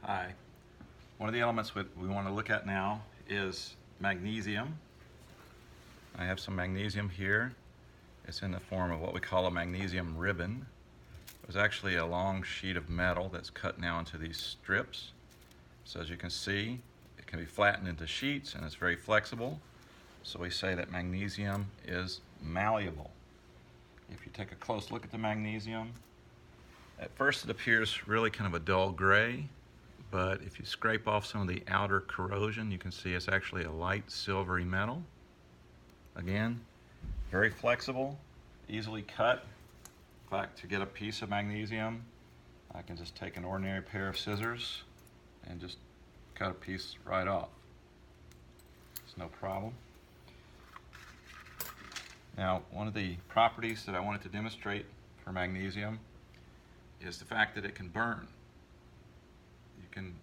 Hi. One of the elements we want to look at now is magnesium. I have some magnesium here. It's in the form of what we call a magnesium ribbon. It's actually a long sheet of metal that's cut now into these strips. So as you can see, it can be flattened into sheets and it's very flexible. So we say that magnesium is malleable. If you take a close look at the magnesium, at first it appears really kind of a dull gray, but if you scrape off some of the outer corrosion, you can see it's actually a light silvery metal. Again, very flexible, easily cut. In fact, to get a piece of magnesium, I can just take an ordinary pair of scissors and just cut a piece right off. It's no problem. Now, one of the properties that I wanted to demonstrate for magnesium is the fact that it can burn. You can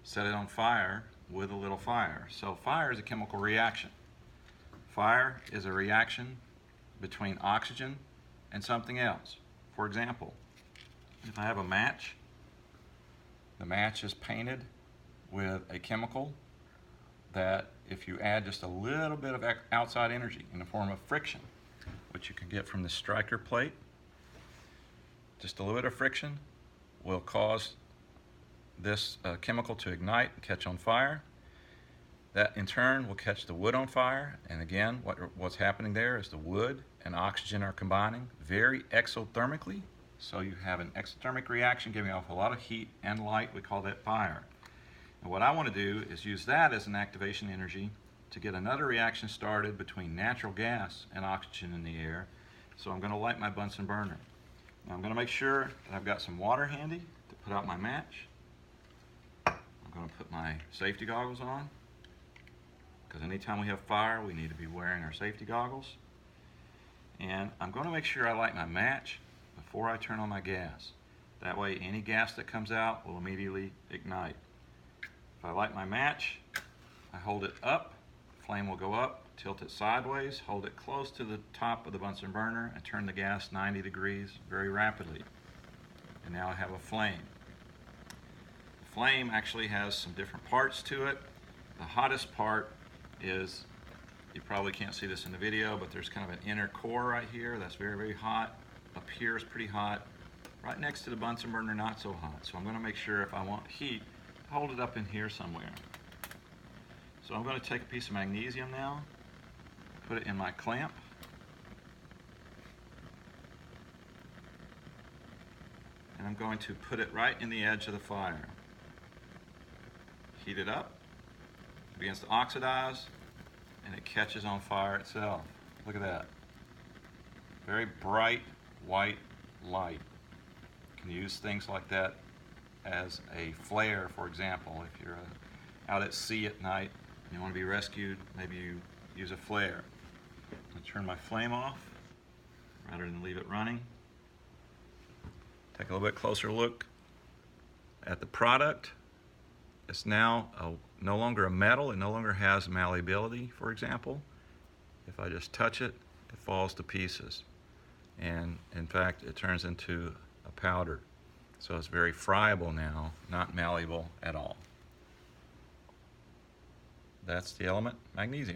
set it on fire with a little fire. So fire is a chemical reaction. Fire is a reaction between oxygen and something else. For example, if I have a match, the match is painted with a chemical that if you add just a little bit of outside energy in the form of friction, which you can get from the striker plate, just a little bit of friction will cause this chemical to ignite and catch on fire. That in turn will catch the wood on fire, and again what's happening there is the wood and oxygen are combining very exothermically, so you have an exothermic reaction giving off a lot of heat and light. We call that fire. And what I want to do is use that as an activation energy to get another reaction started between natural gas and oxygen in the air. So I'm going to light my Bunsen burner. Now I'm going to make sure that I've got some water handy to put out my match. I'm going to put my safety goggles on, because anytime we have fire we need to be wearing our safety goggles. And I'm going to make sure I light my match before I turn on my gas. That way any gas that comes out will immediately ignite. If I light my match, I hold it up, the flame will go up, tilt it sideways, hold it close to the top of the Bunsen burner, and turn the gas 90 degrees very rapidly. And now I have a flame. The flame actually has some different parts to it. The hottest part is, you probably can't see this in the video, but there's kind of an inner core right here that's very, very hot. Up here is pretty hot. Right next to the Bunsen burner, not so hot. So I'm going to make sure if I want heat, hold it up in here somewhere. So I'm going to take a piece of magnesium now, put it in my clamp, and I'm going to put it right in the edge of the fire. Heat it up, it begins to oxidize, and it catches on fire itself. Look at that. Very bright white light. You can use things like that as a flare, for example. If you're out at sea at night and you want to be rescued, maybe you use a flare. I'm going to turn my flame off rather than leave it running. Take a little bit closer look at the product. It's now no longer a metal. It no longer has malleability, for example. If I just touch it, it falls to pieces. And in fact, it turns into a powder. So it's very friable now, not malleable at all. That's the element magnesium.